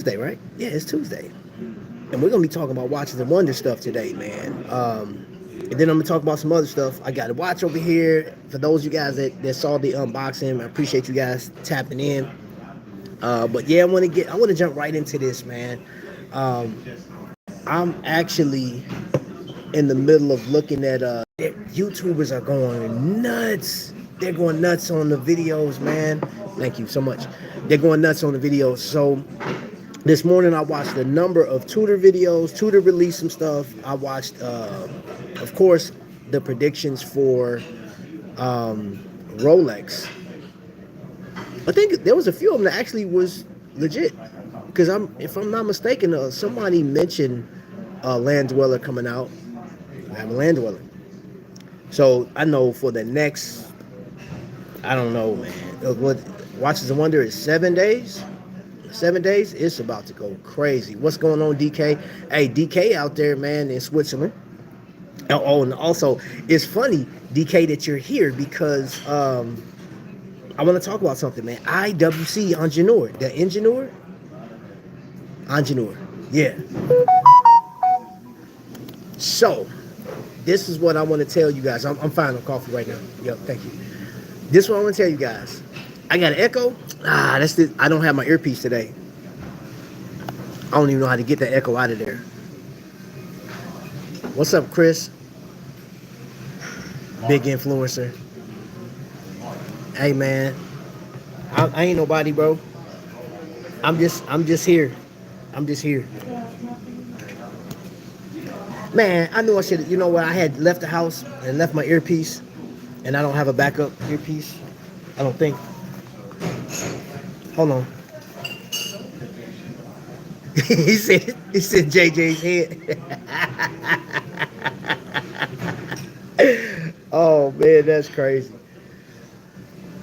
Tuesday, right? Yeah, it's Tuesday. And we're gonna be talking about watches and wonder stuff today, man. And then I'm gonna talk about some other stuff. I got a watch over here. For those of you guys that saw the unboxing, I appreciate you guys tapping in. But yeah, I wanna jump right into this, man. Um, I'm actually in the middle of looking at YouTubers are going nuts. They're going nuts on the videos, man. Thank you so much. They're going nuts on the videos. So this morning I watched a number of Tudor videos. Tudor released some stuff. I watched, of course, the predictions for Rolex. I think there was a few of them that actually was legit. Because if I'm not mistaken, somebody mentioned Land Dweller coming out. I have a Land Dweller. So I know for the next, I don't know, man. What Watches and Wonder is 7 days. 7 days, it's about to go crazy. What's going on, DK? Hey, DK out there, man, in Switzerland. Oh, and also, it's funny, DK, that you're here because I want to talk about something, man. IWC Ingenieur, the Ingenieur, yeah. So, this is what I want to tell you guys. I'm fine on coffee right now. Yep, thank you. This is what I want to tell you guys. I got an echo. That's the. I don't have my earpiece today. I don't even know how to get that echo out of there. What's up, Chris? Big influencer. Hey, man. I ain't nobody, bro. I'm just here. I'm just here. Man, I knew I should. You know what? I had left the house and left my earpiece, and I don't have a backup earpiece. I don't think. Hold on. he said JJ's head. Oh man, that's crazy.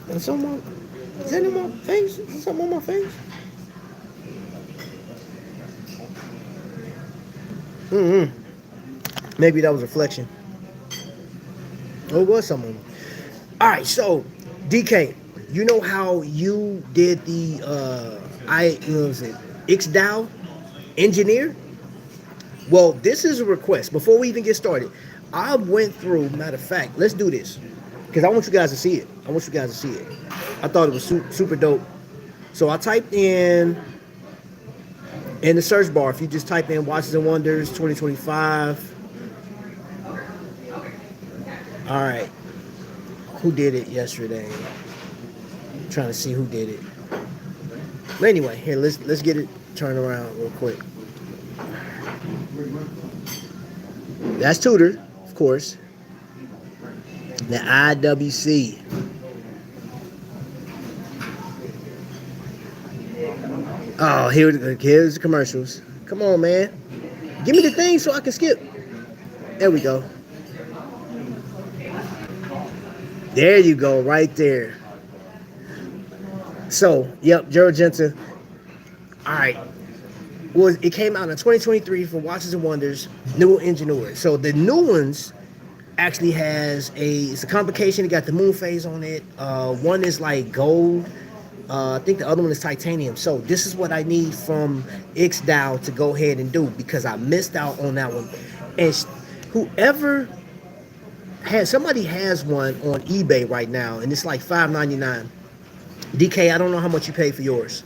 And someone is that in my face? Is something on my face? Maybe that was a reflection. Oh, it was someone. All right, so DK, you know how you did the what was it? XDAO engineer? Well, this is a request. Before we even get started, I went through. Matter of fact, let's do this because I want you guys to see it. I want you guys to see it. I thought it was super dope. So I typed in the search bar. If you just type in Watches and Wonders 2025. All right, who did it yesterday? I'm trying to see who did it. But anyway, here let's get it turned around real quick. That's Tudor, of course. The IWC. Oh, here's the commercials. Come on, man. Give me the thing so I can skip. There we go. There you go, right there. So, yep, Gerald Jensen. All right. Well, it came out in 2023 for Watches and Wonders, new Ingenieur. So the new ones actually it's a complication. It got the moon phase on it. One is like gold. I think the other one is titanium. So this is what I need from XDAO to go ahead and do because I missed out on that one. And whoever somebody has one on eBay right now, and it's like $5.99. DK, I don't know how much you paid for yours,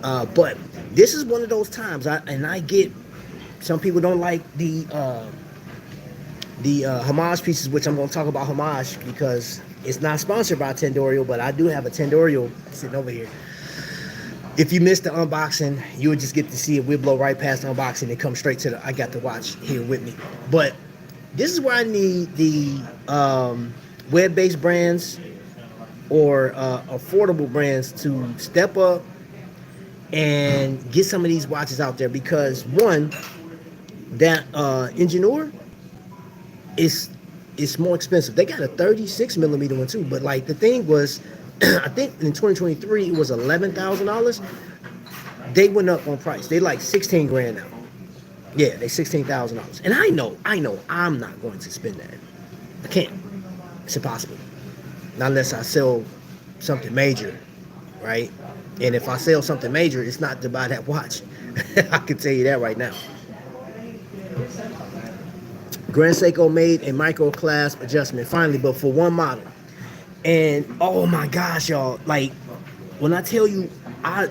but this is one of those times. I get some people don't like the homage pieces, which I'm going to talk about homage because it's not sponsored by Tendorio, but I do have a Tendorio sitting over here. If you missed the unboxing, you would just get to see it. We'll blow right past the unboxing and come straight to I got the watch here with me. But this is where I need the web-based brands or affordable brands to step up and get some of these watches out there because one, that Ingenieur is more expensive. They got a 36 millimeter one too, but like the thing was, I think in 2023 it was $11,000. They went up on price. They like 16 grand now. Yeah, they $16,000. And I know I'm not going to spend that. I can't. It's impossible. Not unless I sell something major, right? And if I sell something major, it's not to buy that watch. I can tell you that right now. Grand Seiko made a micro clasp adjustment finally, but for one model. And oh my gosh, y'all! Like when I tell you, I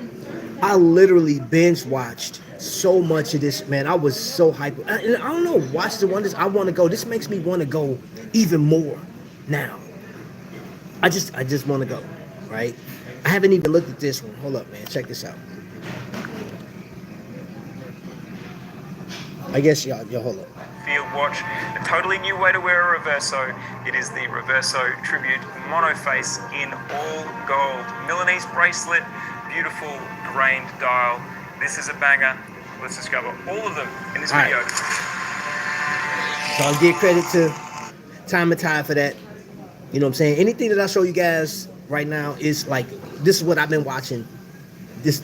I literally binge watched so much of this, man. I was so hyped. And I don't know, Watch the Wonders. I want to go. This makes me want to go even more now. I just want to go, right? I haven't even looked at this one. Hold up, man. Check this out. I guess y'all hold up. Field watch, a totally new way to wear a reverso. It is the Reverso Tribute monoface in all gold. Milanese bracelet, beautiful grained dial. This is a banger. Let's discover all of them in this video. So I'll give credit to Time and Tide for that. You know what I'm saying? Anything that I show you guys right now is like, this is what I've been watching this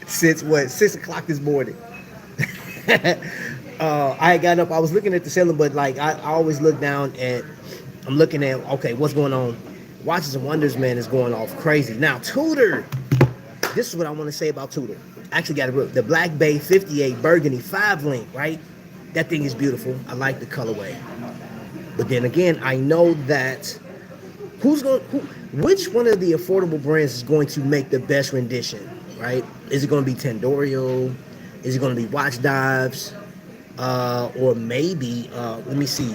since what, 6 o'clock this morning. I had got up, I was looking at the ceiling, but like I always look down at, I'm looking at, okay, what's going on? Watches and Wonders, man, is going off crazy. Now, Tudor, this is what I want to say about Tudor. Actually got the Black Bay 58 Burgundy 5-link, right? That thing is beautiful. I like the colorway. But then again, I know that which one of the affordable brands is going to make the best rendition, right? Is it going to be Tendorio? Is it going to be Watch Dives? Or maybe, let me see.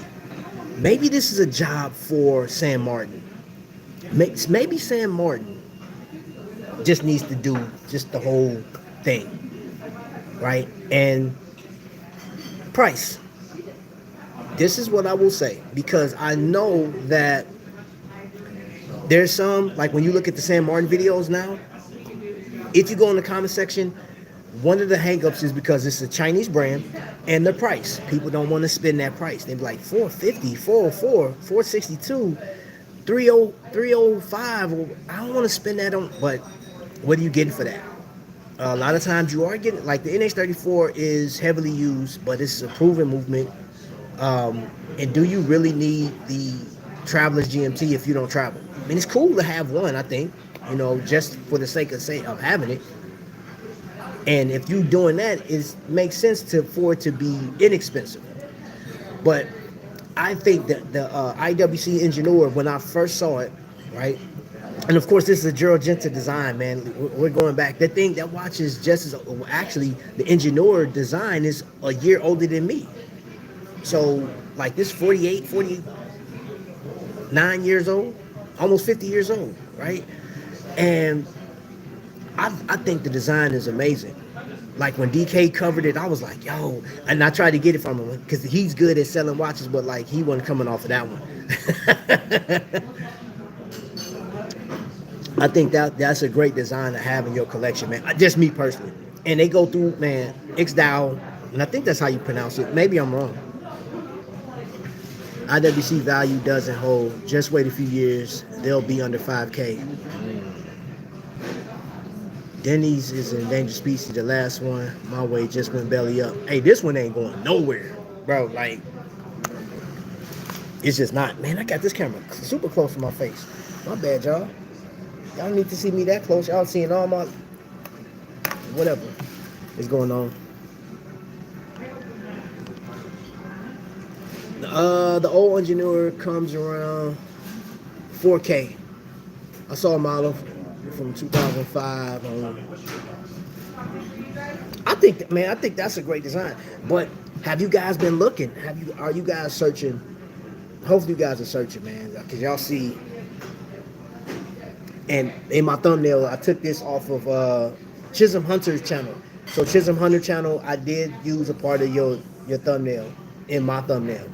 Maybe this is a job for San Martin. Maybe San Martin just needs to do just the whole thing, right? And price. This is what I will say, because I know that there's some, like when you look at the San Martin videos now, if you go in the comment section, one of the hangups is because it's a Chinese brand and the price. People don't want to spend that price. They be like 450, 404, 462, 305. I don't want to spend that on, but what are you getting for that? A lot of times you are getting, like the NH34 is heavily used, but it's a proven movement. And do you really need the Traveler's GMT if you don't travel? I mean, it's cool to have one, I think, you know, just for the sake of having it. And if you're doing that, it makes sense for it to be inexpensive. But I think that the IWC Engineer, when I first saw it, right? And of course, this is a Gerald Genta design, man. We're going back. That watch is just as, actually, the Engineer design is a year older than me. So, like this 49 years old, almost 50 years old, right? And I think the design is amazing. Like when DK covered it, I was like, yo, and I tried to get it from him because he's good at selling watches, but like he wasn't coming off of that one. I think that's a great design to have in your collection, man. Just me personally. And they go through, man, Ixdao, and I think that's how you pronounce it. Maybe I'm wrong. IWC value doesn't hold. Just wait a few years. They'll be under 5K. Denny's is an endangered species. The last one, my way just went belly up. Hey, this one ain't going nowhere, bro. Like, it's just not. Man, I got this camera super close to my face. My bad, y'all. Y'all need to see me that close. Y'all seeing all my whatever is going on. The old Engineer comes around 4K. I saw a model from 2005 on. I think that's a great design. But have you guys been looking? Are you guys searching? Hopefully you guys are searching, man, because y'all see. And in my thumbnail, I took this off of Chisholm Hunter's channel. So Chisholm Hunter channel, I did use a part of your thumbnail in my thumbnail.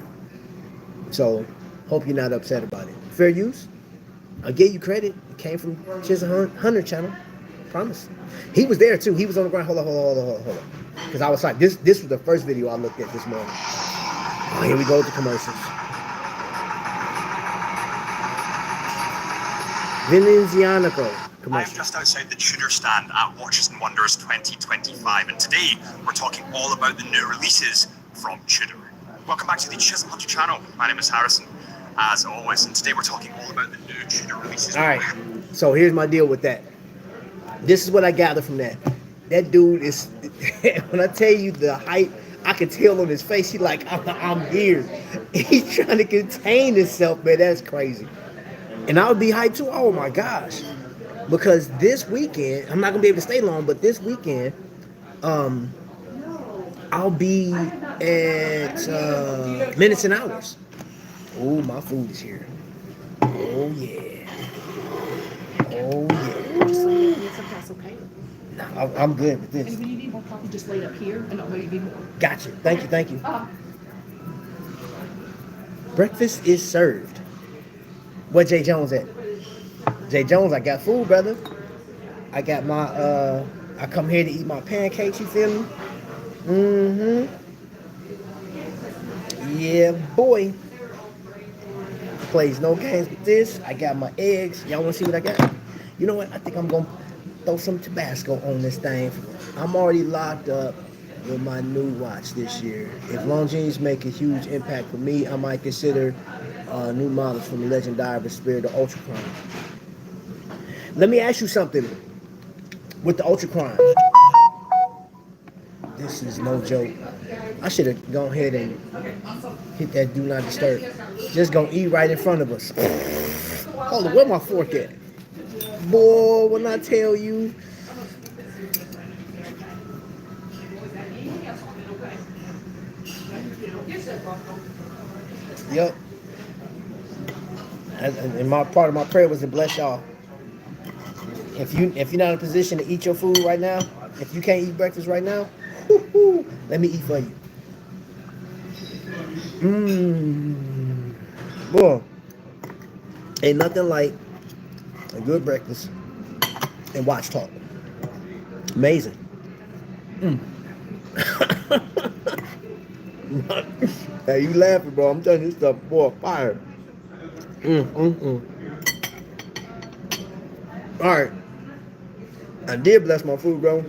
So hope you're not upset about it. Fair use. I'll give you credit. It came from Chisholm Hunter channel. Promise. He was there too. He was on the ground. Hold on. Because I was like, this was the first video I looked at this morning. Oh, here we go with the commercials. Venezianico commercial. I'm just outside the Tudor stand at Watches and Wonders 2025, and today we're talking all about the new releases from Tudor. Welcome back to the Chisholm Hunter channel. My name is Harrison, as always, and today we're talking all about the new Tudor releases. All right, so here's my deal with that. This is what I gather from that. That dude is, when I tell you the hype, I can tell on his face. He like, I'm here. He's trying to contain himself, man. That's crazy. And I would be hyped too. Oh my gosh. Because this weekend, I'm not gonna be able to stay long, but this weekend, um, I'll be at Minutes and Hours. Oh, my food is here. Oh yeah. Oh yeah. Yes, if that's okay. No, I'm good with And this. if you need more coffee, just lay it up here, and I'll maybe more. Gotcha. Thank you. Thank you. Uh, Breakfast is served. Where Jay Jones at? Jay Jones, I got food, brother. I got my I come here to eat my pancakes, you feel me? Mm-hmm. Yeah, boy. Plays no games with this. I got my eggs. Y'all wanna see what I got? You know what? I think I'm gonna throw some Tabasco on this thing. I'm already locked up with my new watch this year. If Longines make a huge impact for me, I might consider new models from the Legend Diver Spirit, the Ultra Prime. Let me ask you something with the Ultra Prime. This is no joke. I should have gone ahead and hit that do not disturb. Just gonna eat right in front of us. Hold on, where my fork at? Boy, when I tell you. Yep. And my part of my prayer was to bless y'all. If you're not in a position to eat your food right now, if you can't eat breakfast right now, let me eat for you. Boy, ain't nothing like a good breakfast and watch talk. Amazing. Hey, you laughing, bro? I'm telling you this stuff, boy, fire. All right, I did bless my food, bro.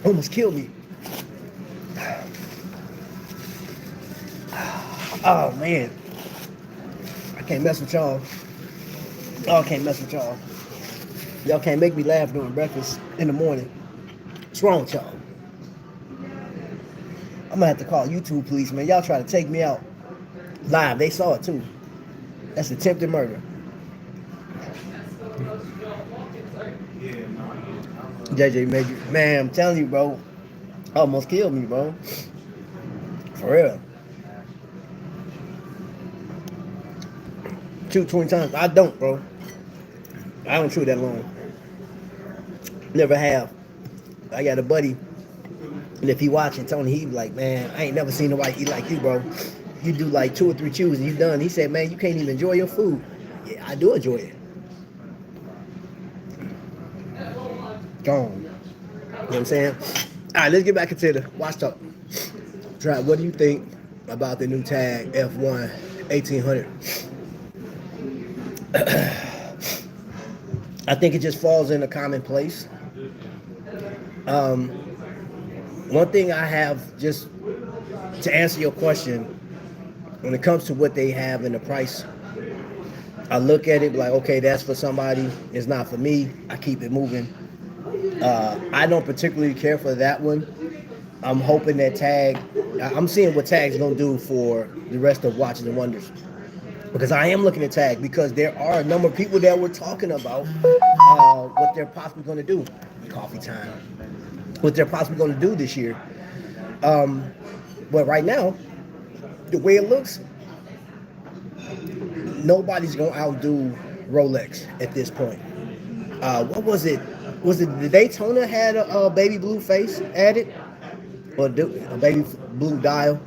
Almost killed me. Oh man, I can't mess with y'all. Oh, I can't mess with y'all. Y'all can't make me laugh during breakfast in the morning. What's wrong with y'all? I'm gonna have to call YouTube police, man. Y'all try to take me out live. They saw it too. That's attempted murder. JJ Major, man, I'm telling you, bro, almost killed me, bro. For real. Chew 20 times. I don't, bro. I don't chew that long. Never have. I got a buddy, and if he watching Tony, he be like, man, I ain't never seen nobody eat like you, bro. You do like 2 or 3 chews and you done. He said, man, you can't even enjoy your food. Yeah, I do enjoy it. Gone. You know what I'm saying? All right, let's get back into the watch talk. Try. What do you think about the new tag F1 1800? I think it just falls in a commonplace. One thing I have, just to answer your question, when it comes to what they have in the price, I look at it like, okay, that's for somebody. It's not for me. I keep it moving. I don't particularly care for that one. I'm hoping that tag, I'm seeing what tag's gonna do for the rest of Watches and Wonders. Because I am looking at tag, because there are a number of people that were talking about what they're possibly gonna do. Coffee time. What they're possibly gonna do this year. But right now, the way it looks, nobody's gonna outdo Rolex at this point. What was it? Was it the Daytona had a baby blue face added, or a baby blue dial?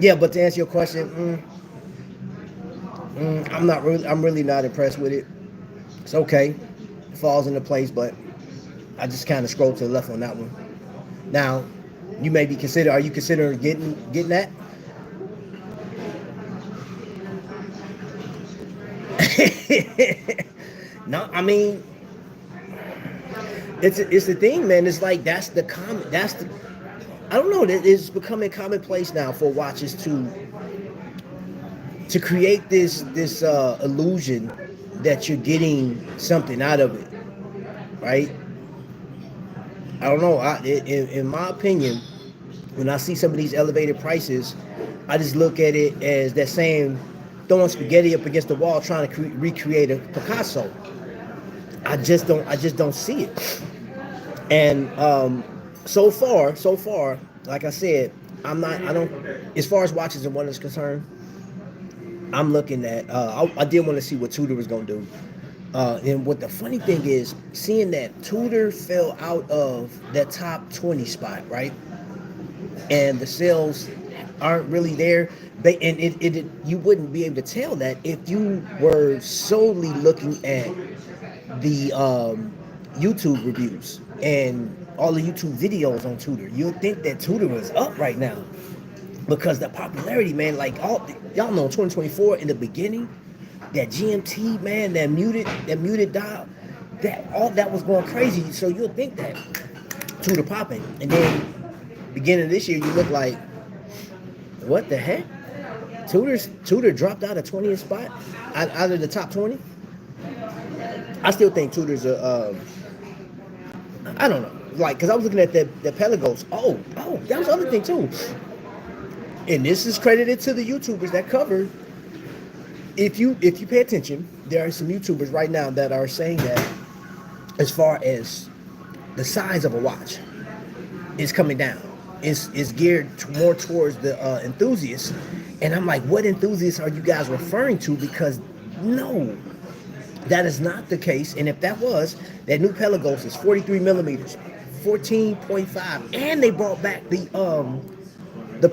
Yeah, but to answer your question, I'm really not impressed with it. It's okay, it falls into place, but I just kind of scrolled to the left on that one. Now, you may be are you considering getting that? No, I mean, it's the thing, man. It's like I don't know. It's becoming commonplace now for watches to create this illusion that you're getting something out of it, right? I don't know. In my opinion, when I see some of these elevated prices, I just look at it as that same throwing spaghetti up against the wall trying to recreate a Picasso. I just don't see it. And so far, like I said, I don't. As far as watches and wonders concerned, I'm looking at. I did want to see what Tudor was gonna do. And what the funny thing is, seeing that Tudor fell out of that top 20 spot, right? And the sales aren't really there. You wouldn't be able to tell that if you were solely looking at the YouTube reviews and all the YouTube videos on Tudor. You'd think that Tudor was up right now because the popularity, man. Like y'all know, 2024 in the beginning, that GMT, man, that muted dial, that was going crazy. So you'll think that Tudor popping, and then beginning of this year, you look like, what the heck? Tudor dropped out of 20th spot out of the top 20. I still think Tudor's I don't know, like, because I was looking at the Pelagos. Oh, that was the other thing too. And this is credited to the YouTubers that covered. If you pay attention, there are some YouTubers right now that are saying that as far as the size of a watch is coming down. It's geared more towards the enthusiasts. And I'm like, what enthusiasts are you guys referring to? Because no, that is not the case. And if that was, that new Pelagos is 43 millimeters, 14.5, and they brought back the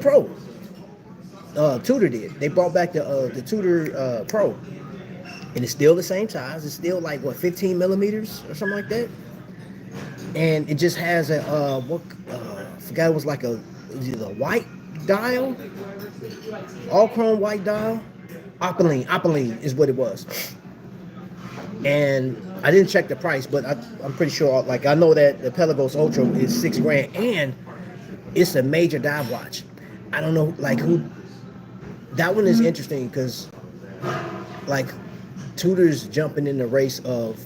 Pro. Tudor did. They brought back the Tudor Pro, and it's still the same size. It's still like 15 millimeters or something like that. And it just has a I forgot, it was like a white dial, all chrome white dial, opaline is what it was. And I didn't check the price, but I'm pretty sure. Like, I know that the Pelagos Ultra is $6,000, and it's a major dive watch. I don't know, like, who. That one is interesting because, like, Tudor's jumping in the race of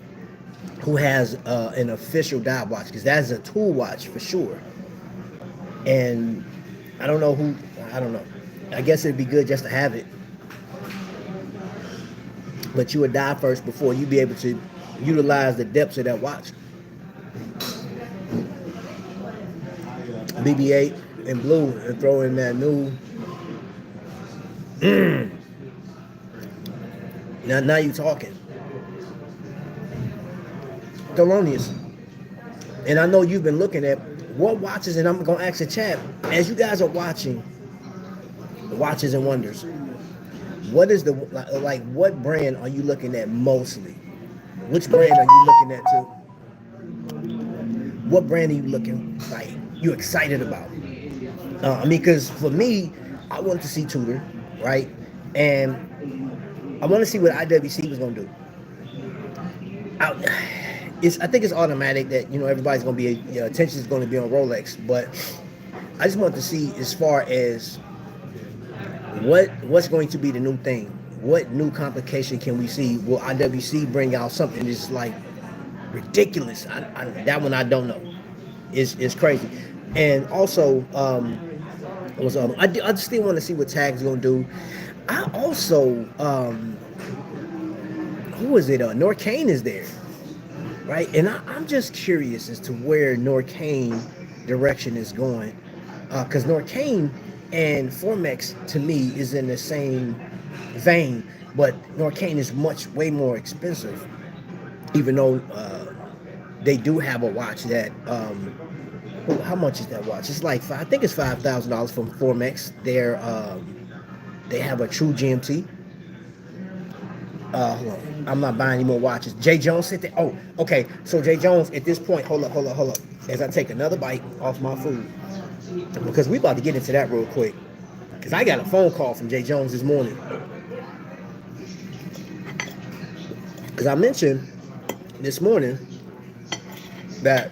who has an official dive watch, because that's a tool watch for sure. And I don't know who. I don't know. I guess it'd be good just to have it. But you would dive first before you'd be able to utilize the depths of that watch. BB-8 in blue, and throw in that new. Now you talking. Thelonious. And I know you've been looking at what watches, and I'm gonna ask the chat, as you guys are watching Watches and Wonders, what is what brand are you looking at mostly? Which brand are you looking at too? What brand are you looking like you excited about? I mean, because for me, I wanted to see Tudor, right? And I want to see what IWC was gonna do. I think it's automatic that everybody's gonna be attention is going to be on Rolex, but I just want to see as far as what's going to be the new thing. What new complication can we see? Will IWC bring out something that's like ridiculous? That one I don't know. It's crazy. And also, I still want to see what Tag's gonna do. I also, who is it? Norcane is there, right? And I'm just curious as to where Norcane direction is going, because Norcane and Formex to me is in the same vein, but Norcane is way more expensive, even though they do have a watch that how much is that watch? It's like I think it's $5,000 from Formex. They have a true GMT. Hold on. I'm not buying any more watches. Jay Jones said that. Oh, okay. So Jay Jones at this point, hold up. As I take another bite off my food, because we about to get into that real quick, because I got a phone call from Jay Jones this morning. As I mentioned this morning, that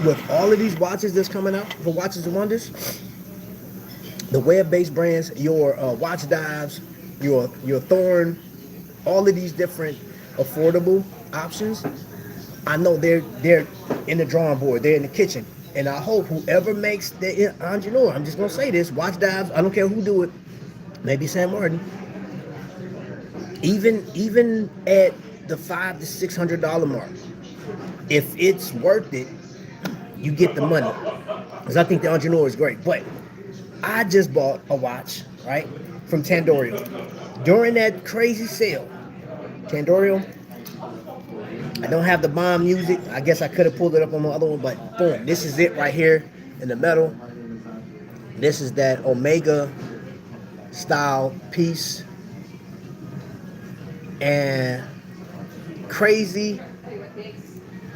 with all of these watches that's coming out for Watches and Wonders, the web-based brands, your Watch Dives, your Thorn, all of these different affordable options, I know they're in the drawing board, they're in the kitchen, and I hope whoever makes the entrepreneur, I'm just gonna say this, Watch Dives, I don't care who do it, maybe Sam Martin, even at the $500 to $600 mark, if it's worth it, you get the money. Because I think the entrepreneur is great. But I just bought a watch, right, from Tandorio. During that crazy sale, Tandorio, I don't have the bomb music. I guess I could have pulled it up on my other one, but boom, this is it right here in the metal. This is that Omega style piece. And crazy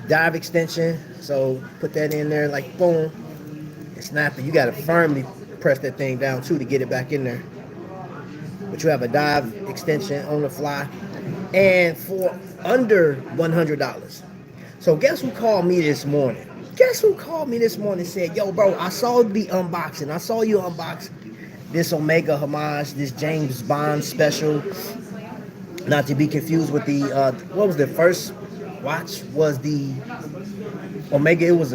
dive extension. So put that in there like boom. And snap it. You gotta firmly press that thing down too to get it back in there. But you have a dive extension on the fly. And for under $100. So guess who called me this morning? Guess who called me this morning and said, yo, bro, I saw the unboxing. I saw you unbox this Omega homage, this James Bond special. Not to be confused with the, what was the first watch? Was the Omega, it was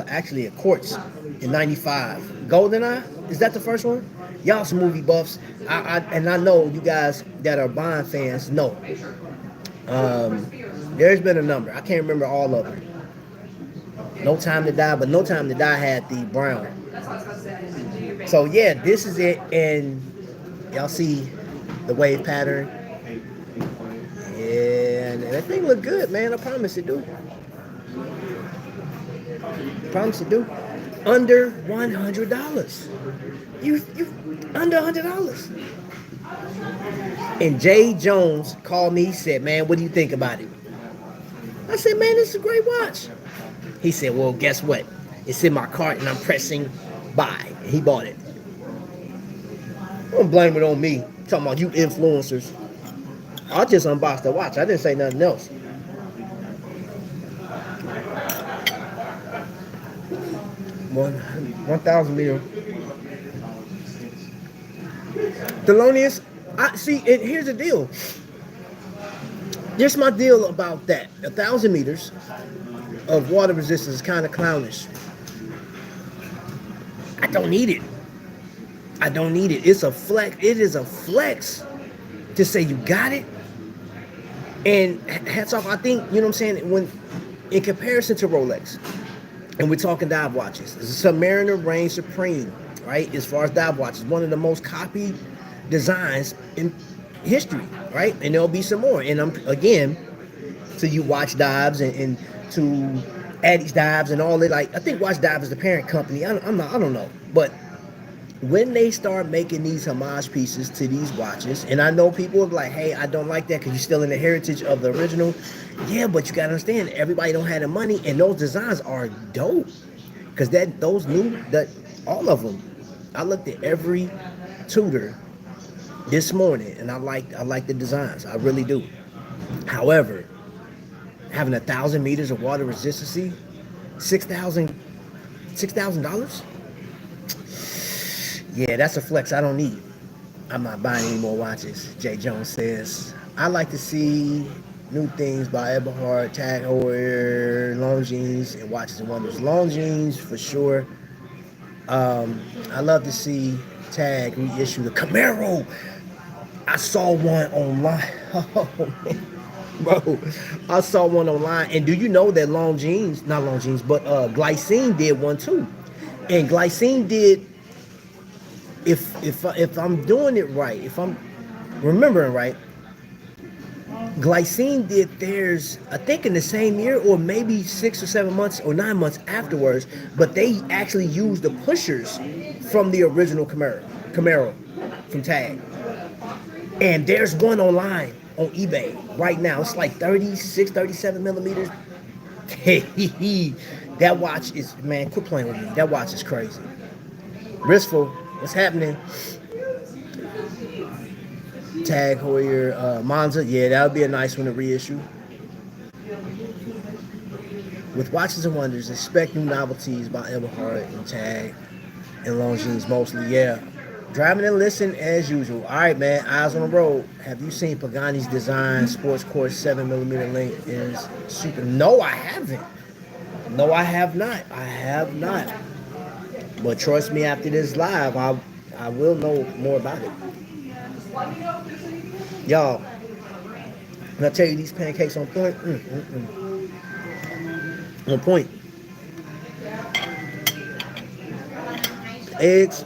actually a quartz in 95. GoldenEye, is that the first one? Y'all some movie buffs. I know you guys that are Bond fans know. There's been a number. I can't remember all of them. No Time to Die, but No Time to Die had the brown. So yeah, this is it, and y'all see the wave pattern. Yeah, and that thing look good, man. I promise it do. Promise it do. Under $100. You under $100. And Jay Jones called me. He said, man, what do you think about it? I said, man, this is a great watch. He said, well, guess what? It's in my cart and I'm pressing buy. He bought it. Don't blame it on me. I'm talking about you influencers. I just unboxed the watch. I didn't say nothing else. One 1,000 meter. Thelonious, I see. And here's the deal. Here's my deal about that. 1,000 meters of water resistance is kind of clownish. I don't need it. I don't need it. It's a flex. It is a flex to say you got it. And hats off, I think, you know what I'm saying, when in comparison to Rolex, and we're talking dive watches, the Submariner reigns supreme, right? As far as dive watches, one of the most copied designs in history, right? And there'll be some more. And I'm again, to you Watch Dives and to Addicts Dives and all that. Like I think Watch Dive is the parent company. I don't know, but when they start making these homage pieces to these watches, and I know people are like, hey, I don't like that because you're still in the heritage of the original. Yeah, but you got to understand, everybody don't have the money, and those designs are dope. Because all of them, I looked at every Tudor this morning, and I like the designs. I really do. However, having 1,000 meters of water resistance, $6,000? Yeah, that's a flex I don't need. I'm not buying any more watches. Jay Jones says, I like to see new things by Eberhard, Tag Heuer, Longines, and Watches and Wonders. Longines for sure. I love to see Tag reissue the Camaro. I saw one online. Oh, man. Bro, I saw one online. And do you know that Longines, not Longines, but Glycine did one too. And Glycine did, if I'm doing it right, if I'm remembering right, Glycine did theirs, I think in the same year or maybe 6 or 7 months or 9 months afterwards, but they actually used the pushers from the original Camaro from Tag. And there's one online on eBay right now. It's like 36, 37 millimeters. That watch is, man, quit playing with me. That watch is crazy. Wristful. What's happening? Tag Heuer Monza. Yeah, that would be a nice one to reissue. With Watches and Wonders, expect new novelties by Eberhard and Tag and Longines mostly. Yeah. Driving and listen as usual. All right, man. Eyes on the road. Have you seen Pagani's design sports course 7mm length is super? No, I haven't. No, I have not. I have not. But trust me, after this live, I will know more about it. Y'all, when I tell you these pancakes on point, on point. Eggs,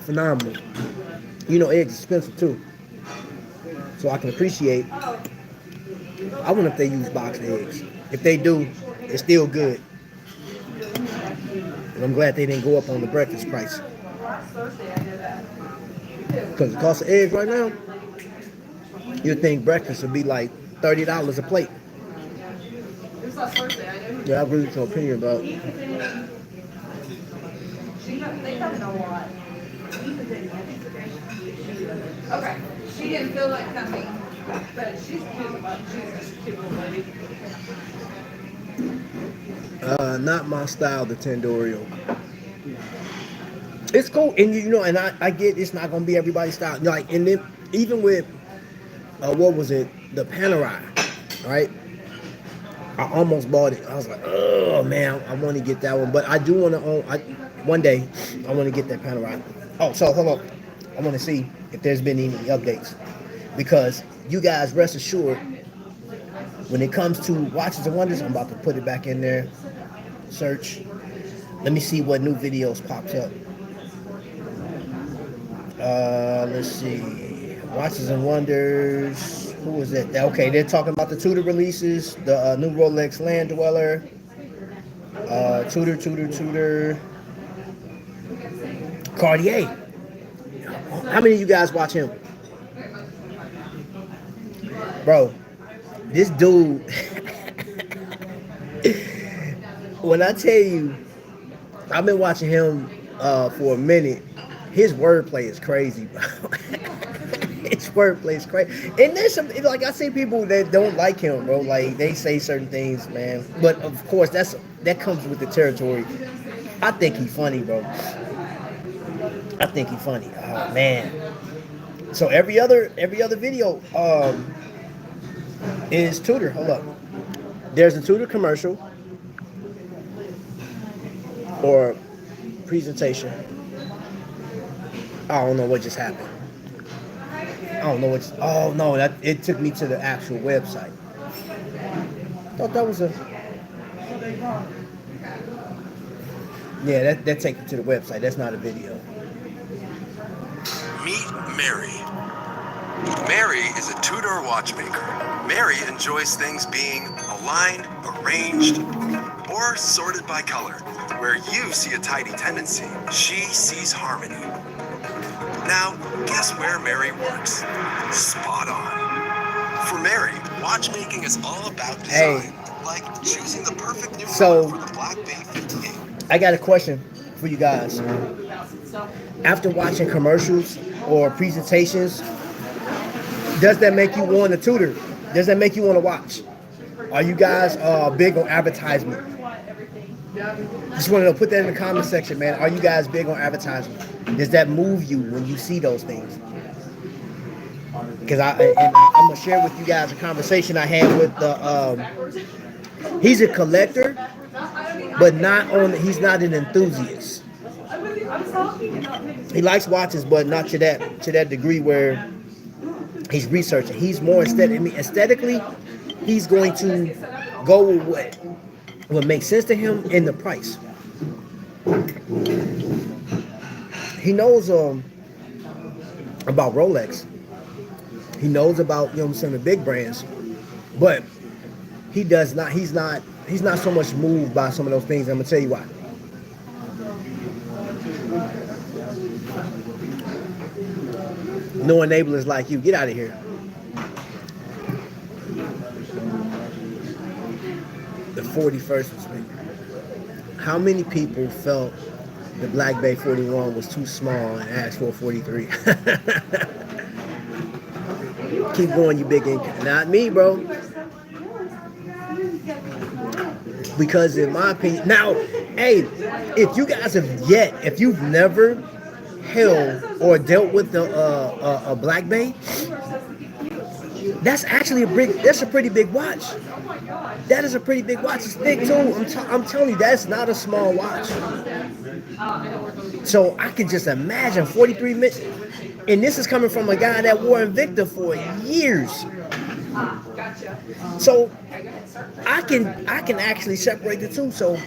phenomenal. You know, eggs expensive too, so I can appreciate. I wonder if they use boxed eggs. If they do, it's still good. And I'm glad they didn't go up on the breakfast price. Because the cost of eggs right now, you'd think breakfast would be like $30 a plate. Yeah, I really have an opinion about it. Okay. She didn't feel like coming, but she's cute about Jesus. Cute little lady. Not my style, the Tendorio. It's cool, and you know, and I get it's not gonna be everybody's style. Like, and then even with what was it, the Panerai, right? I almost bought it. I was like, oh man, I want to get that one, but I do want to own. One day, I want to get that Panerai. Oh, so hold on, I want to see if there's been any updates, because you guys rest assured, when it comes to Watches and Wonders, I'm about to put it back in there. Search. Let me see what new videos popped up. Let's see. Watches and Wonders. Who was that? Okay, they're talking about the Tudor releases. The new Rolex Land Dweller. Tudor. Cartier. How many of you guys watch him? Bro, this dude. When I tell you, I've been watching him for a minute. His wordplay is crazy, bro. His wordplay is crazy. And there's some, like, I see people that don't like him, bro. Like, they say certain things, man. But of course, that comes with the territory. I think he's funny, bro. I think he's funny. Oh man. So every other video is Tudor. Hold up. There's a Tudor commercial or presentation. I don't know what just happened. I don't know what's. Oh no, it took me to the actual website. I thought that was a. Yeah, that takes me to the website. That's not a video. Meet Mary. Mary is a Tudor watchmaker. Mary enjoys things being aligned, arranged, or sorted by color. Where you see a tidy tendency, she sees harmony. Now, guess where Mary works? Spot on. For Mary, watchmaking is all about design, like choosing the perfect new color for the Black Bay 58. I got a question for you guys. After watching commercials or presentations, does that make you want a Tudor? Does that make you want to watch? Are you guys big on advertisement? Just want to know, put that in the comment section, man. Are you guys big on advertisement? Does that move you when you see those things? Because I'm gonna share with you guys a conversation I had with the. He's a collector, but he's not an enthusiast. He likes watches, but not to that degree where he's researching. He's more aesthetic. I mean, aesthetically, he's going to go with what makes sense to him in the price. He knows about Rolex. He knows about, you know, some of the big brands, but he does not. He's not so much moved by some of those things. I'm gonna tell you why. No enablers like you. Get out of here. The 41st was me. How many people felt the Black Bay 41 was too small and asked for a 43? Keep going, you big ink. Not me, bro. Because in my opinion, now, hey, if you guys if you've never held or dealt with a Black Bay, that's actually that's a pretty big watch. That is a pretty big watch. It's thick too. I'm telling you, that's not a small watch. So I can just imagine 43 minutes. And this is coming from a guy that wore Invicta for years. So I can actually separate the two. So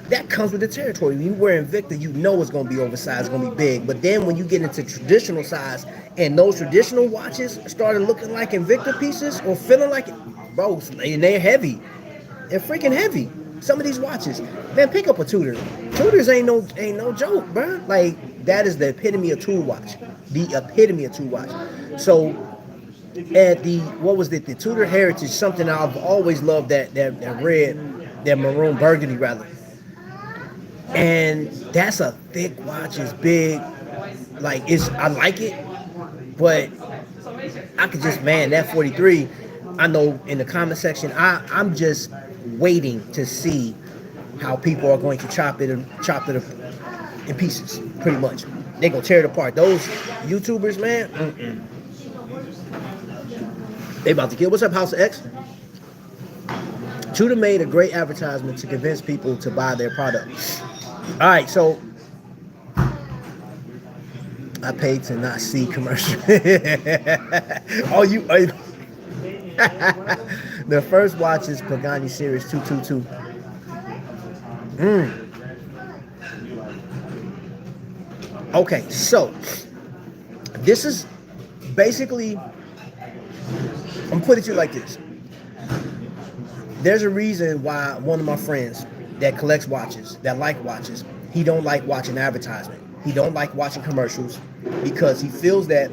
that comes with the territory. When you wear Invicta, you know it's going to be oversized, it's going to be big. But then when you get into traditional size, and those traditional watches started looking like Invicta pieces or feeling like it, bro, and they're heavy. They're freaking heavy. Some of these watches. Man, pick up a Tudor. Tudors ain't no joke, bro. Like, that is the epitome of tool watch. The epitome of tool watch. So at the Tudor Heritage, something I've always loved, that red, that maroon burgundy rather. And that's a thick watch. It's big. Like, I like it, but I could just, man, that 43. I know in the comment section, I'm just waiting to see how people are going to chop it in pieces. Pretty much, they're gonna tear it apart. Those YouTubers, man, they about to kill. What's up, House of X? Tudor made a great advertisement to convince people to buy their product. All right, so I paid to not see commercial. The first watch is Pagani Series 222. Okay, so this is basically, I'm putting it to you like this. There's a reason why one of my friends that collects watches, that like watches, he don't like watching advertisement. He don't like watching commercials because he feels that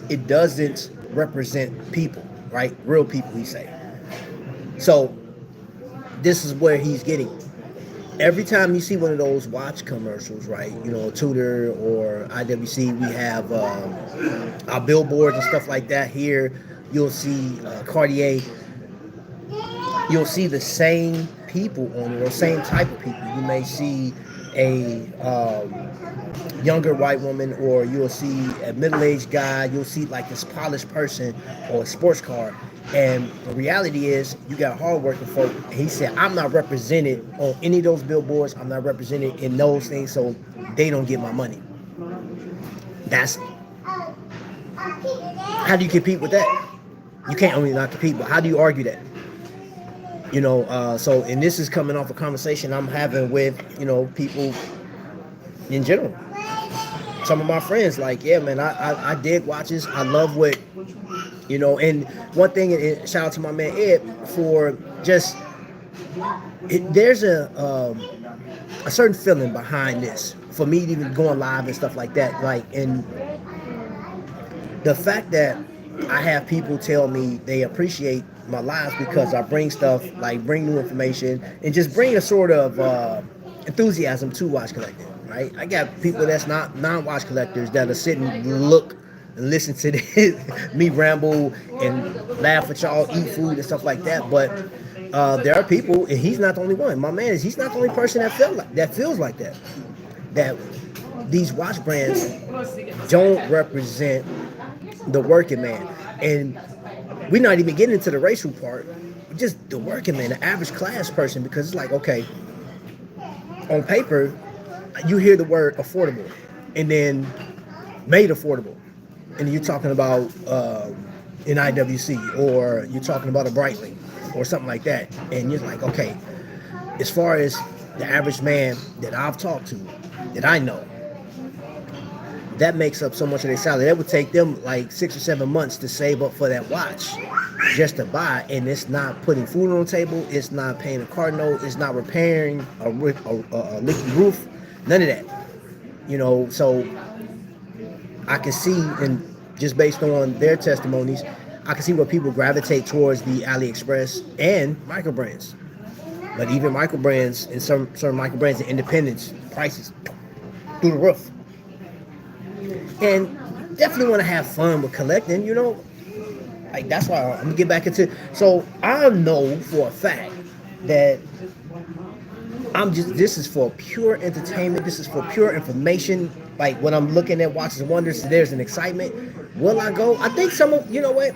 it doesn't represent people, right? Real people, he say. So this is where he's getting. Every time you see one of those watch commercials, right? You know, Tudor or IWC, we have our billboards and stuff like that. Here, you'll see Cartier. You'll see the same people on it, or same type of people. You may see a younger white woman, or you'll see a middle-aged guy. You'll see like this polished person or a sports car. And the reality is, you got hardworking folk. And he said, I'm not represented on any of those billboards. I'm not represented in those things, so they don't get my money. That's, how do you compete with that? You can't only not compete, but how do you argue that? You know, so, and this is coming off a conversation I'm having with, you know, people in general. Some of my friends, like, yeah, man, I dig watches. I love what, you know, and one thing, and shout out to my man Ed for just, there's a certain feeling behind this for me even going live and stuff like that. Like, and the fact that I have people tell me they appreciate my lives because I bring stuff, like bring new information and just bring a sort of enthusiasm to watch collecting, right? I got people that's not non-watch collectors that are sitting and look and listen to this, me ramble and laugh at y'all, eat food and stuff like that. But there are people, and he's not the only one. My man he's not the only person that feels like that. That these watch brands don't represent the working man. And we're not even getting into the racial part, just the working man, the average class person, because it's like, okay, on paper, you hear the word affordable and then made affordable. And you're talking about an IWC, or you're talking about a Breitling or something like that. And you're like, okay, as far as the average man that I've talked to, that I know, that makes up so much of their salary. That would take them like 6 or 7 months to save up for that watch just to buy. And it's not putting food on the table. It's not paying a car note. It's not repairing a leaky roof. None of that. You know, so I can see, and just based on their testimonies, I can see where people gravitate towards the AliExpress and microbrands. But even microbrands, and certain microbrands and independents, prices through the roof. And definitely want to have fun with collecting, you know. Like that's why I'm gonna get back into. So I know for a fact that this is for pure entertainment. This is for pure information. Like when I'm looking at Watches and Wonders, there's an excitement. Will I go? I think you know what?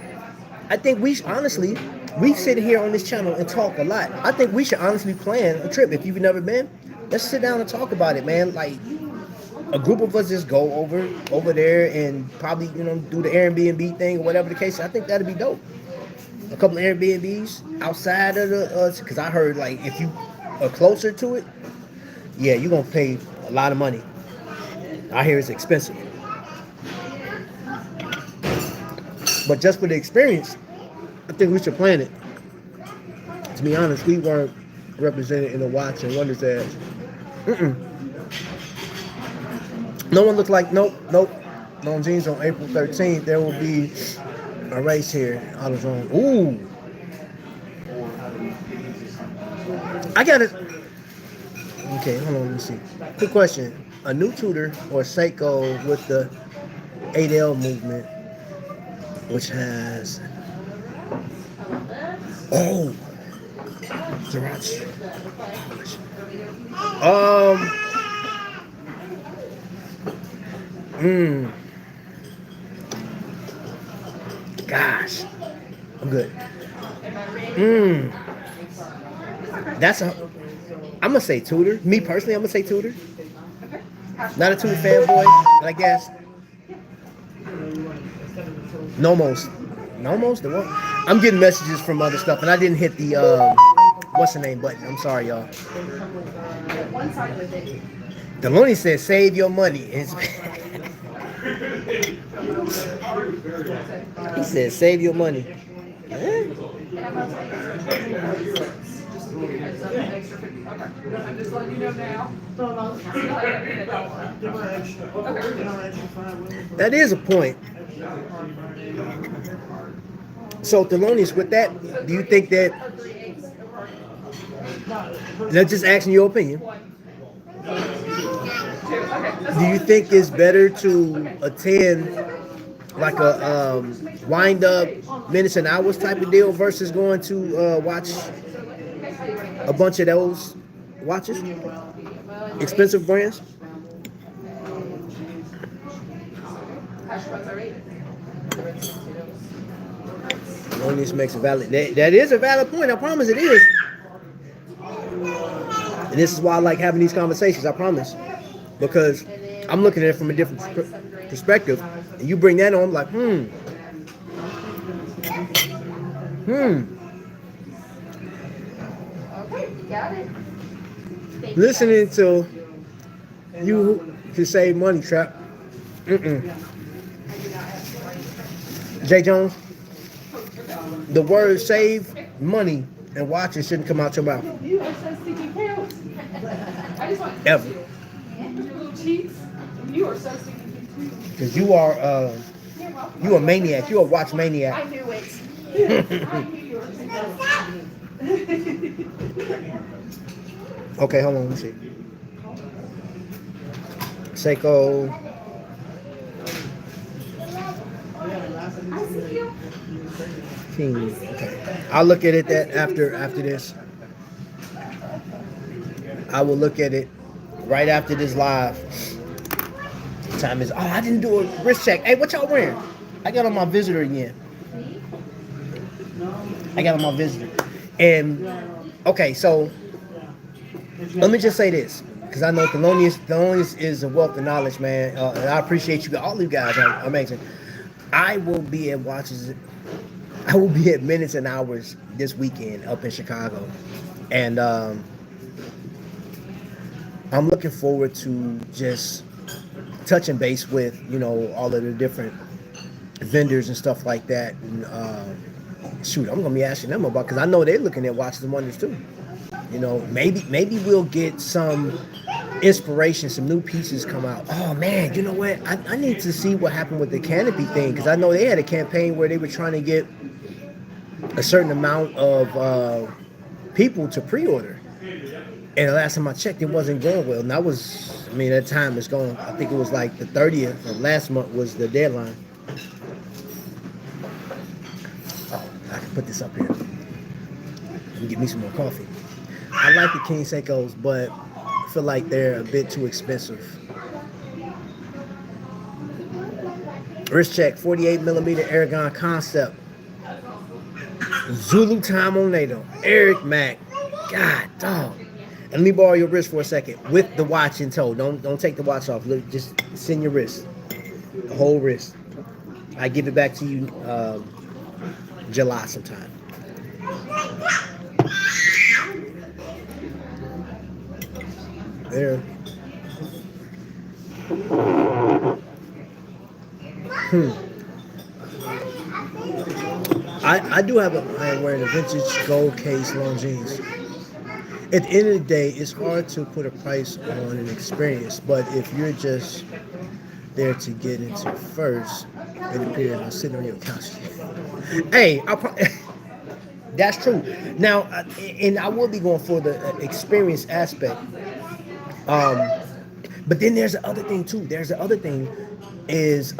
I think honestly, we sit here on this channel and talk a lot. I think we should honestly plan a trip. If you've never been, let's sit down and talk about it, man. Like a group of us just go over there and probably, do the Airbnb thing or whatever the case. I think that'd be dope. A couple of Airbnbs outside of because I heard like if you are closer to it, yeah, you're gonna pay a lot of money. I hear it's expensive, but just for the experience, I think we should plan it. To be honest, we weren't represented in the Watch and Wonders ads. No one looked like nope. Long Jeans on April 13th. There will be a race here. AutoZone. Ooh. I got it. Okay, hold on, let me see. Quick question. A new Tudor or Seiko with the 8L movement, which has Sriracha. Gosh, I'm good. I'm gonna say Tudor. Me personally, I'm gonna say Tudor. Not a Tudor fanboy, but I guess Nomos. The one. I'm getting messages from other stuff, and I didn't hit the what's the name button. I'm sorry, y'all. Deloney says, "Save your money." He said, "Save your money." I'm just letting you know now. That is a point. So, Thelonious, with that, do you think that? Let's just asking your opinion. Do you think it's better to attend like a wind up minutes and hours type of deal versus going to watch a bunch of those watches, expensive brands? This makes a valid. That is a valid point. I promise it is. And this is why I like having these conversations. I promise, because I'm looking at it from a different perspective. And you bring that on, I'm like, Okay, got it. Listening to you to save money, Trap. Jay Jones, the word save money and watches shouldn't come out your mouth. You are so stinky cute. I just want Ever. your little cheeks. You are so stinky cute. Because you are a maniac. You're a watch maniac. I knew it. I knew you were stinky. Okay, hold on, let's see. Seiko. Okay. I'll look at it after this. I will look at it right after this live. Time is. Oh, I didn't do a wrist check. Hey, what y'all wearing? I got on my visitor again. And okay, so let me just say this, because I know Thelonious is a wealth of knowledge, man. And I appreciate you. All you guys are amazing. I will be at Minutes and Hours this weekend up in Chicago. And I'm looking forward to just touching base with, all of the different vendors and stuff like that. And I'm going to be asking them about, because I know they're looking at Watches and Wonders too. Maybe we'll get some inspiration, some new pieces come out. Oh man, you know what? I need to see what happened with the canopy thing, because I know they had a campaign where they were trying to get a certain amount of people to pre-order. And the last time I checked, it wasn't going well. And that time is gone. I think it was like the 30th of last month was the deadline. Put this up here. Let me get me some more coffee. I like the King Seikos, but I feel like they're a bit too expensive. Wrist check, 48 millimeter Aragon Concept. Zulu time on NATO. Eric Mack. God, dog. And let me borrow your wrist for a second with the watch in tow. Don't take the watch off. Look, just send your wrist, the whole wrist. I give it back to you July sometime. There. I do have I'm wearing a vintage gold case Longines. At the end of the day, it's hard to put a price on an experience, but if you're just there to get into first, it appears I'm sitting on your couch. Hey, that's true. Now, and I will be going for the experience aspect. But then there's the other thing too. There's the other thing is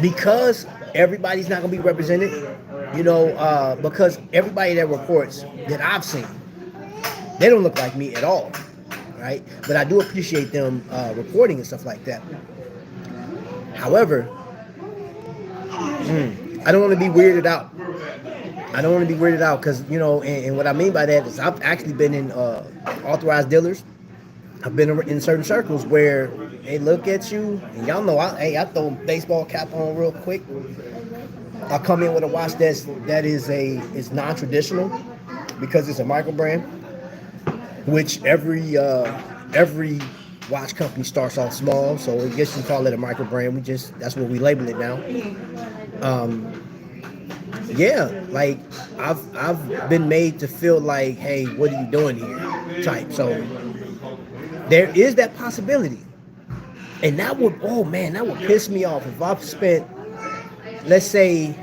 because everybody's not gonna be represented, because everybody that reports that I've seen, they don't look like me at all, right? But I do appreciate them reporting and stuff like that. However, I don't want to be weirded out. I don't want to be weirded out because, and what I mean by that is I've actually been in authorized dealers. I've been in certain circles where they look at you, and y'all know, I throw a baseball cap on real quick. I come in with a watch that is non-traditional because it's a micro brand, which every watch company starts off small, so I guess you call it a micro brand. That's what we label it now. Like I've been made to feel like, hey, what are you doing here? Type. So there is that possibility. And that would piss me off if I spent, let's say,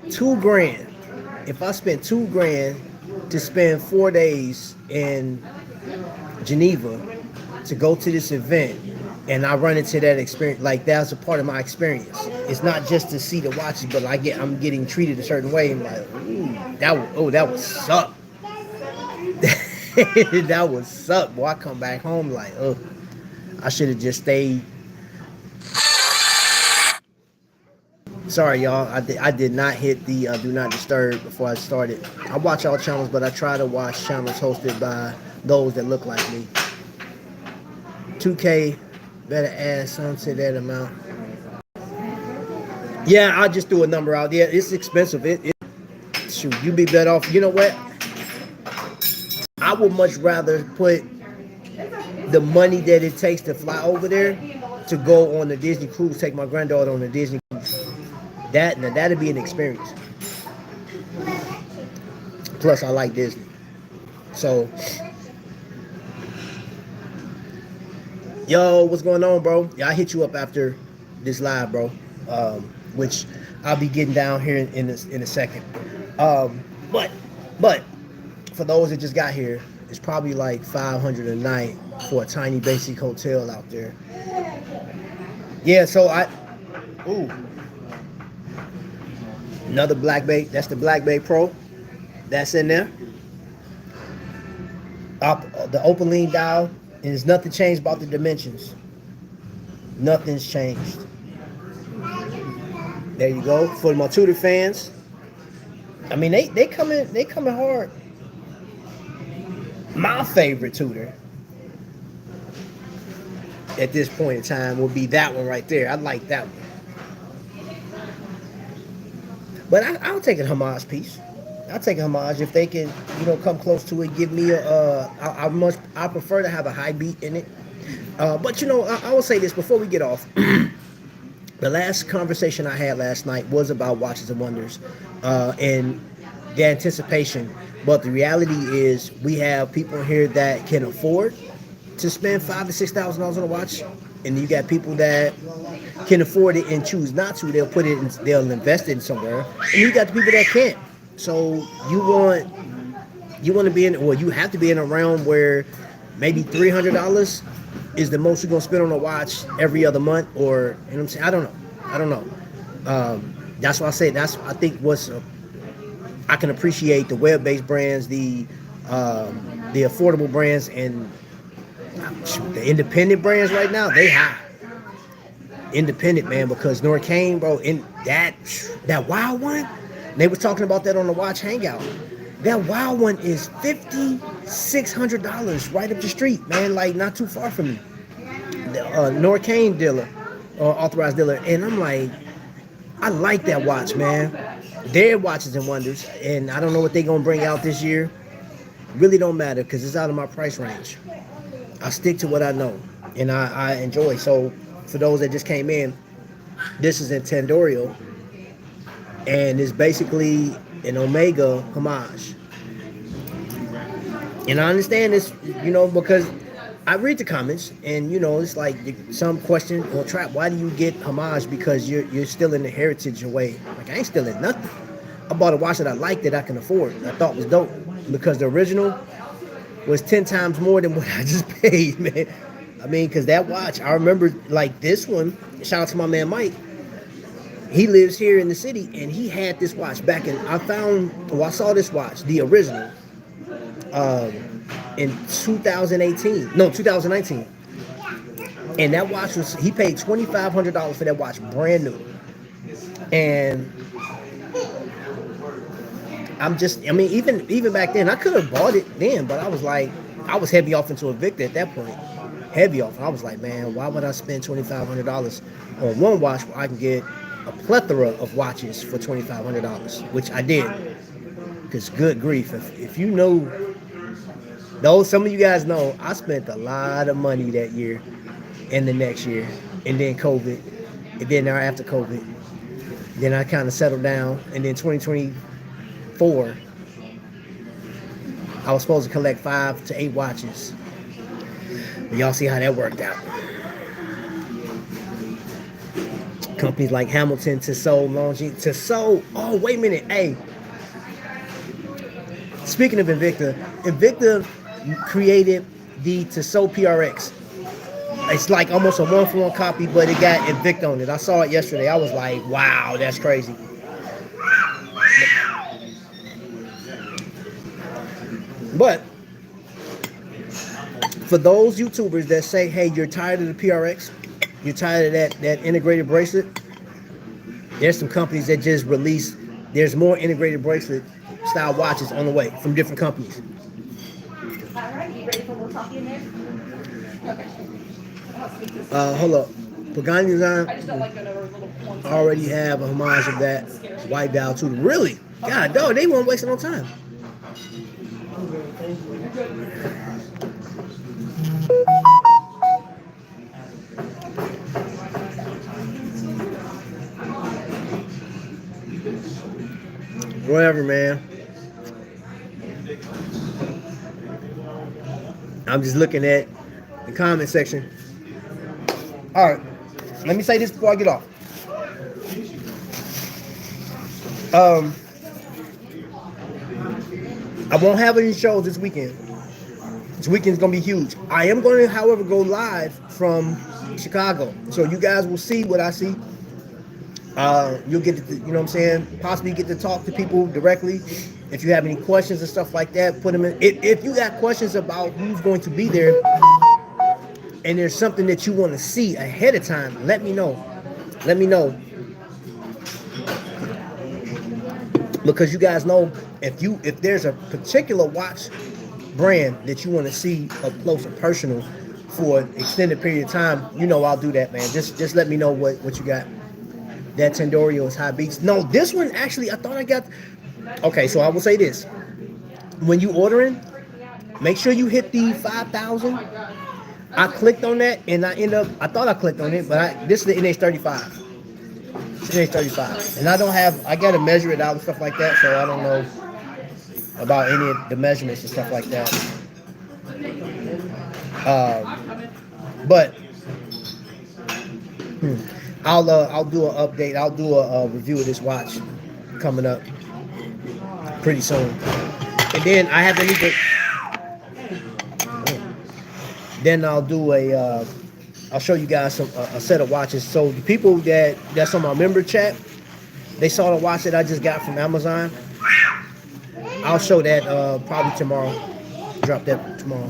$2,000. If I spent $2,000 to spend 4 days in Geneva to go to this event, and I run into that experience, like that's a part of my experience. It's not just to see the watches, but I'm getting treated a certain way. I'm like, that would suck. That would suck. Boy, I come back home like, I should have just stayed. Sorry, y'all. I did not hit the do not disturb before I started. I watch all channels, but I try to watch channels hosted by those that look like me. 2K, better add some to that amount. Yeah, I'll just do a number out. Yeah, it's expensive. Shoot, you be better off. You know what? I would much rather put the money that it takes to fly over there to go on the Disney cruise, take my granddaughter on the Disney cruise. That'd be an experience. Plus, I like Disney. So, yo, what's going on, bro? Yeah, I hit you up after this live, bro. Which I'll be getting down here in a second. But for those that just got here, it's probably like $500 a night for a tiny basic hotel out there. Yeah, so another Black Bay. That's the Black Bay Pro. That's in there. The Opaline dial, and there's nothing changed about the dimensions. Nothing's changed. There you go. For my Tudor fans, I mean they coming hard. My favorite Tudor at this point in time would be that one right there. I like that one. But I'll take a homage piece. I'll take a homage if they can, come close to it. Give me I prefer to have a high beat in it. But I will say this before we get off. The last conversation I had last night was about Watches and Wonders and the anticipation. But the reality is we have people here that can afford to spend $5,000 to $6,000 on a watch. And you got people that can afford it and choose not to. They'll invest it in somewhere. And you got the people that can't. So you want to be in, or you have to be in a realm where maybe $300 is the most you're going to spend on a watch every other month, or, you know what I'm saying? I don't know. That's why I say I think what's I can appreciate the web-based brands, the affordable brands, and shoot, the independent brands right now, they high. Independent, man, because Norcane, bro, in that wild one, they was talking about that on the Watch Hangout. That wild one is $5,600 right up the street, man, like not too far from me. The Norcane dealer, or authorized dealer, and I'm like, I like that watch, man. Their watches and wonders, and I don't know what they're gonna bring out this year. Really don't matter because it's out of my price range. I stick to what I know, and I enjoy. So for those that just came in, this is in Tendorio, and it's basically an Omega homage. And I understand this, because I read the comments, and it's like some question, well, Trap, why do you get homage? Because you're still in the heritage away. Like, I ain't still in nothing. I bought a watch that I like, that I can afford, I thought was dope, because the original was 10 times more than what I just paid, man. I mean, because that watch, I remember, like, this one, shout out to my man Mike, he lives here in the city, and he had this watch back in, I saw this watch, the original, in 2019. And that watch he paid $2,500 for that watch, brand new. And even back then, I could have bought it then, but I was heavy off into Invicta at that point. Heavy off. I was like, man, why would I spend $2,500 on one watch where I can get a plethora of watches for $2,500, which I did. Because good grief, if you know, some of you guys know, I spent a lot of money that year and the next year, and then COVID, and then after COVID, then I kind of settled down, and then 2024, I was supposed to collect 5 to 8 watches. But y'all see how that worked out. Companies like Hamilton, Tissot, Longines, Tissot. Oh, wait a minute, hey. Speaking of Invicta created the Tissot PRX. It's like almost a one-for-one copy, but it got Invicta on it. I saw it yesterday. I was like, wow, that's crazy. But for those YouTubers that say, hey, you're tired of the PRX, you're tired of that integrated bracelet, there's some companies that just release, there's more integrated bracelet style watches on the way from different companies. All right, you ready for more coffee in there? Okay. Hold up. Pagani Design I just don't like another little one. already have a homage of that white dial too. Really? God, dog, they weren't wasting no time. Whatever, man. I'm just looking at the comment section. All right, let me say this before I get off. I won't have any shows this weekend. This weekend's gonna be huge. I am going to, however, go live from Chicago, so you guys will see what I see. You'll get to, possibly get to talk to people directly. If you have any questions and stuff like that, put them in. If you got questions about who's going to be there, and there's something that you want to see ahead of time, let me know. Let me know. Because you guys know, if there's a particular watch brand that you want to see up close and personal for an extended period of time, I'll do that, man. Just let me know what you got. That Tendorio is high beats. No, this one actually, I thought I got. Okay, so I will say this: when you ordering, make sure you hit the 5,000. I clicked on that, and I thought I clicked on it, but this is the NH35. It's NH35, and I got to measure it out and stuff like that, so I don't know about any of the measurements and stuff like that. But I'll do an update. I'll do a review of this watch coming up pretty soon, and then I have to leave it. Then I'll do I'll show you guys a set of watches. So the people that's on my member chat, they saw the watch that I just got from Amazon. I'll show that probably tomorrow. Drop that tomorrow.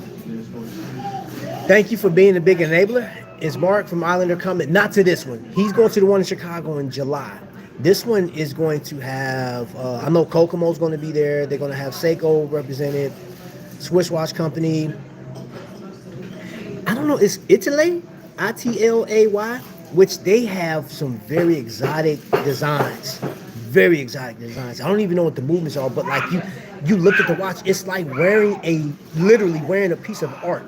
Thank you for being a big enabler. It's Mark from Islander Comment. Not to this one. He's going to the one in Chicago in July. This one is going to have, I know Kokomo's going to be there. They're going to have Seiko represented, Swiss Watch Company. I don't know, it's Italy, Itlay, which they have some very exotic designs. Very exotic designs. I don't even know what the movements are, but like you look at the watch, it's like literally wearing a piece of art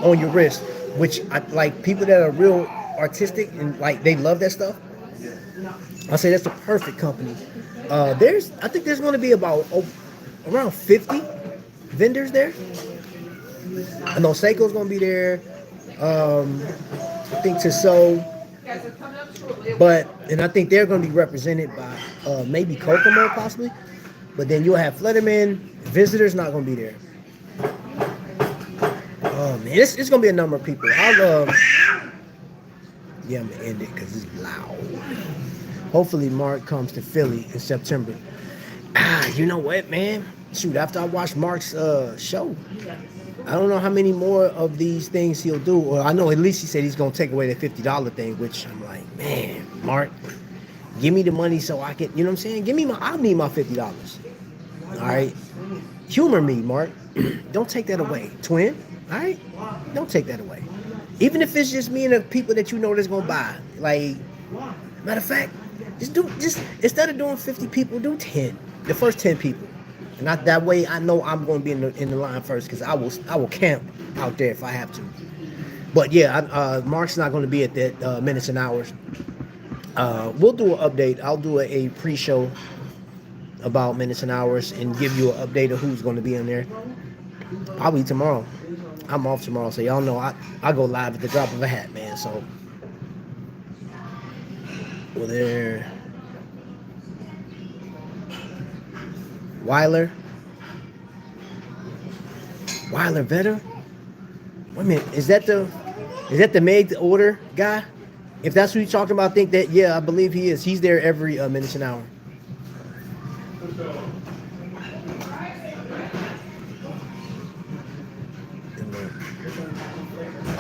on your wrist, which like people that are real artistic and like they love that stuff. I say that's the perfect company. I think there's going to be about around 50 vendors there. I know Seiko's going to be there. I think Tissot. And I think they're going to be represented by maybe Kokomo possibly. But then you'll have Flutterman. Visitors not going to be there. Oh man, it's going to be a number of people. Yeah, I'm going to end it because it's loud. Hopefully Mark comes to Philly in September. You know what, man? Shoot, after I watched Mark's show, I don't know how many more of these things he'll do. Or I know at least he said he's going to take away the $50 thing, which I'm like, man, Mark, give me the money so I can, you know what I'm saying? I'll need my $50. All right? Humor me, Mark. Don't take that away. Twin, all right? Don't take that away. Even if it's just me and the people that you know that's going to buy. Like, matter of fact, just instead of doing 50 people, do 10. The first 10 people. And not that way I know I'm going to be in the line first because I will camp out there if I have to. But yeah, Mark's not going to be at that minutes and hours. We'll do an update. I'll do a pre-show about minutes and hours and give you an update of who's going to be in there. Probably tomorrow. I'm off tomorrow, so y'all know I go live at the drop of a hat, man. So well, there. Weiler Vetter. Wait a minute, is that the made to order guy? If that's who you're talking about, I think that, yeah, I believe he is. He's there every minutes an hour.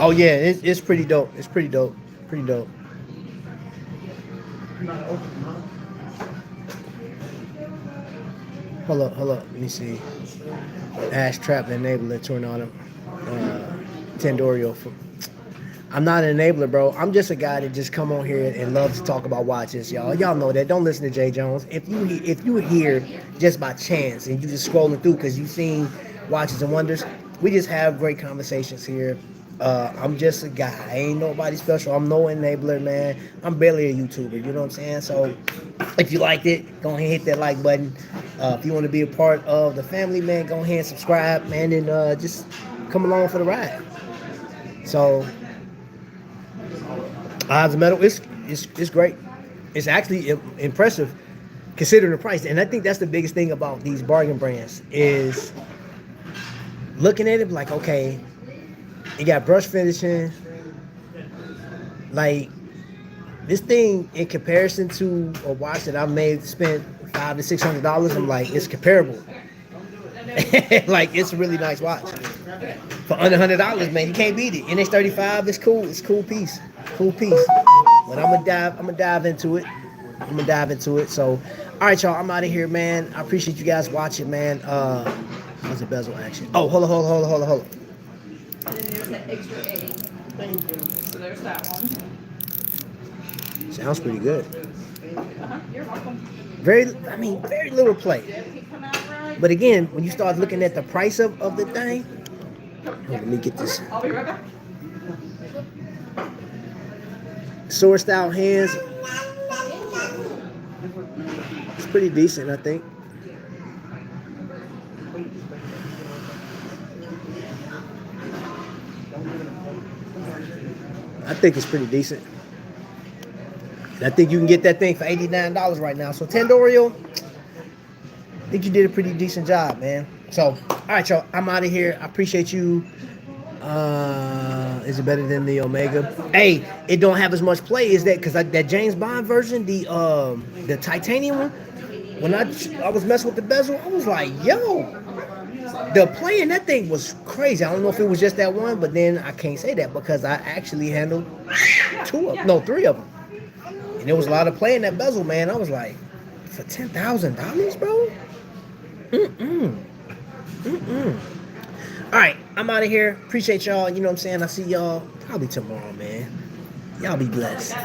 Oh yeah, it's pretty dope. It's pretty dope. Pretty dope. Hold up. Let me see. Ash Trap Enabler Tornado. Tendorio. I'm not an enabler, bro. I'm just a guy that just come on here and loves to talk about watches, y'all. Y'all know that. Don't listen to Jay Jones. If you hear just by chance and you just scrolling through because you've seen Watches and Wonders, we just have great conversations here. I'm just a guy. I ain't nobody special. I'm no enabler, man. I'm barely a YouTuber. You know what I'm saying? So if you liked it, go ahead and hit that like button. If you want to be a part of the family, man, go ahead and subscribe, man, and just come along for the ride. So odds of metal, it's great. It's actually impressive considering the price. And I think that's the biggest thing about these bargain brands is looking at it like, okay, you got brush finishing. Like this thing in comparison to a watch that I may have spent $500 to $600, I'm like, it's comparable. Like it's a really nice watch. For under $100, man, you can't beat it. NX35, it's cool. It's a cool piece. Cool piece. But I'm gonna dive into it. So, all right, y'all. I'm out of here, man. I appreciate you guys watching, man. How's the bezel action? Oh, hold on. And then there's that extra 80. Thank you. So there's that one. Sounds pretty good. You're welcome. Very little play. Did he come out right? But again, when you start looking at the price of the thing, let me get this. I'll be right back. Sword style hands. It's pretty decent, I think. I think it's pretty decent. And I think you can get that thing for $89 right now. So Tendorio, I think you did a pretty decent job, man. So, all right, y'all. I'm out of here. I appreciate you. Is it better than the Omega? Hey, it don't have as much play as that because that James Bond version, the titanium one. When I was messing with the bezel, I was like, yo, the play in that thing was crazy. I don't know if it was just that one, but then I can't say that because I actually handled three of them, and there was a lot of play in that bezel, man. I was like, for $10,000, bro. All right, I'm out of here. Appreciate y'all. You know what I'm saying? I'll see y'all probably tomorrow, man. Y'all be blessed.